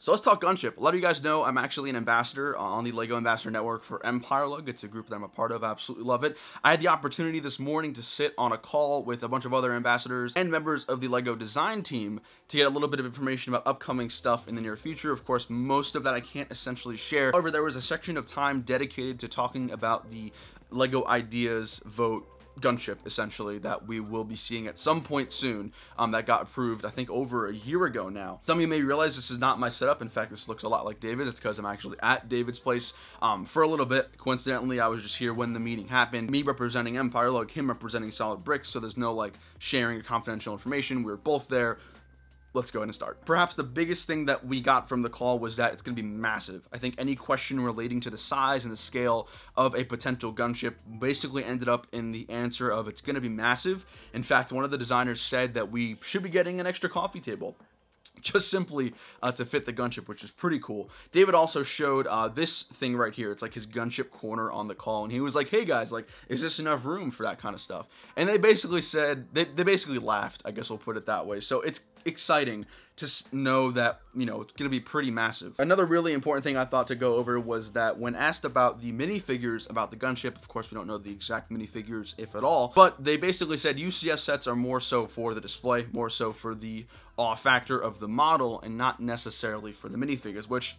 So let's talk Gunship. A lot of you guys know I'm actually an ambassador on the LEGO Ambassador Network for Empire Lug. It's a group that I'm a part of. I absolutely love it. I had the opportunity this morning to sit on a call with a bunch of other ambassadors and members of the LEGO design team to get a little bit of information about upcoming stuff in the near future. Of course, most of that I can't essentially share. However, there was a section of time dedicated to talking about the LEGO Ideas Vote Gunship, essentially, that we will be seeing at some point soon, that got approved, I think, over a year ago now. Some of you may realize this is not my setup. In fact, this looks a lot like David. It's because I'm actually at David's place for a little bit. Coincidentally, I was just here when the meeting happened. Me representing Empire Lug, him representing Solid Bricks, so there's no, like, sharing of confidential information. We were both there. Let's go ahead and start. Perhaps the biggest thing that we got from the call was that it's going to be massive. I think any question relating to the size and the scale of a potential gunship basically ended up in the answer of it's going to be massive. In fact, one of the designers said that we should be getting an extra coffee table, just simply to fit the gunship, which is pretty cool. David also showed this thing right here. It's like his gunship corner on the call, and he was like, hey guys, like, is this enough room for that kind of stuff? And they basically said, they basically laughed, I guess we'll put it that way. So it's exciting to know that, you know, it's gonna be pretty massive. Another really important thing I thought to go over was that when asked about the minifigures about the gunship, of course we don't know the exact minifigures, if at all, but they basically said UCS sets are more so for the display, more so for the awe factor of the model, and not necessarily for the minifigures, which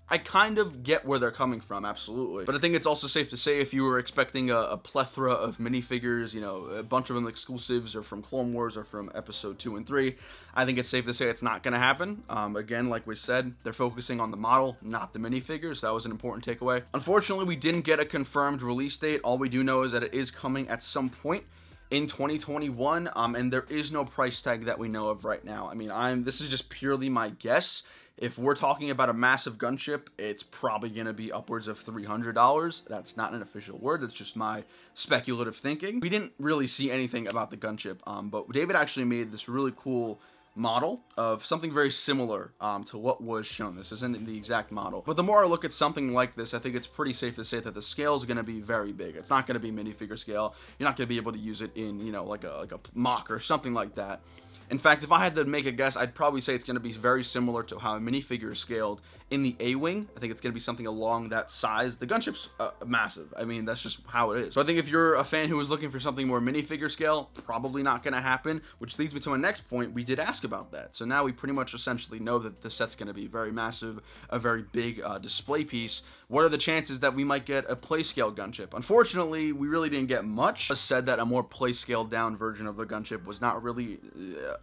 I kind of get where they're coming from, absolutely. But I think it's also safe to say if you were expecting a plethora of minifigures, you know, a bunch of them exclusives or from Clone Wars or from episode 2 and 3, I think it's safe to say it's not going to happen. Again, like we said, they're focusing on the model, not the minifigures. That was an important takeaway. Unfortunately, we didn't get a confirmed release date. All we do know is that it is coming at some point in 2021, and there is no price tag that we know of right now. I mean, this is just purely my guess. If we're talking about a massive gunship, it's probably going to be upwards of $300. That's not an official word. That's just my speculative thinking. We didn't really see anything about the gunship, but David actually made this really cool model of something very similar to what was shown. This isn't the exact model, but the more I look at something like this, I think it's pretty safe to say that the scale is going to be very big. It's not going to be minifigure scale. You're not going to be able to use it in, you know, like a mock or something like that. In fact, if I had to make a guess, I'd probably say it's going to be very similar to how a minifigure is scaled in the A-Wing. I think it's going to be something along that size. The gunship's massive. I mean, that's just how it is. So I think if you're a fan who was looking for something more minifigure scale, probably not going to happen, which leads me to my next point. We did ask about that. So now we pretty much essentially know that the set's going to be very massive, a very big display piece. What are the chances that we might get a play scale gunship? Unfortunately, we really didn't get much. It was said that a more play scaled down version of the gunship was not really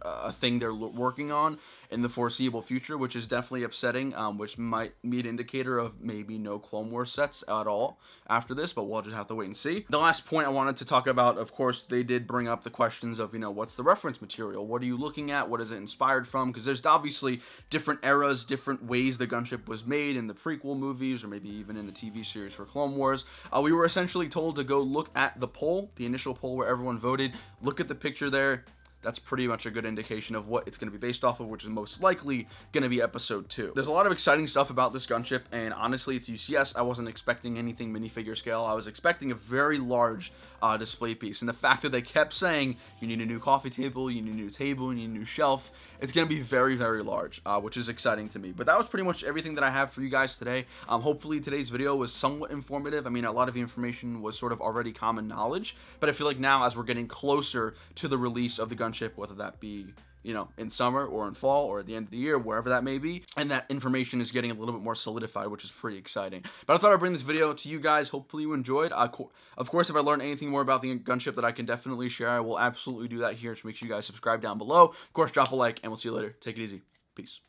a thing they're working on in the foreseeable future, which is definitely upsetting, which might be an indicator of maybe no Clone Wars sets at all after this, but we'll just have to wait and see. The last point I wanted to talk about, of course, they did bring up the questions of, you know, what's the reference material? What are you looking at? What is it inspired from? Because there's obviously different eras, different ways the gunship was made in the prequel movies, or maybe even in the TV series for Clone Wars. We were essentially told to go look at the poll, the initial poll where everyone voted, look at the picture there. That's pretty much a good indication of what it's going to be based off of, which is most likely going to be episode 2. There's a lot of exciting stuff about this gunship, and honestly, it's UCS. I wasn't expecting anything minifigure scale. I was expecting a very large display piece, and the fact that they kept saying, you need a new coffee table, you need a new table, you need a new shelf, it's going to be very, very large, which is exciting to me. But that was pretty much everything that I have for you guys today. Hopefully today's video was somewhat informative. I mean, a lot of the information was sort of already common knowledge, but I feel like now as we're getting closer to the release of the gunship, whether that be, you know, in summer or in fall or at the end of the year, wherever that may be, and that information is getting a little bit more solidified, which is pretty exciting. But I thought I'd bring this video to you guys. Hopefully you enjoyed. Of course, if I learned anything more about the gunship that I can definitely share, I will absolutely do that here. So make sure you guys subscribe down below. Of course, drop a like, and we'll see you later. Take it easy. Peace.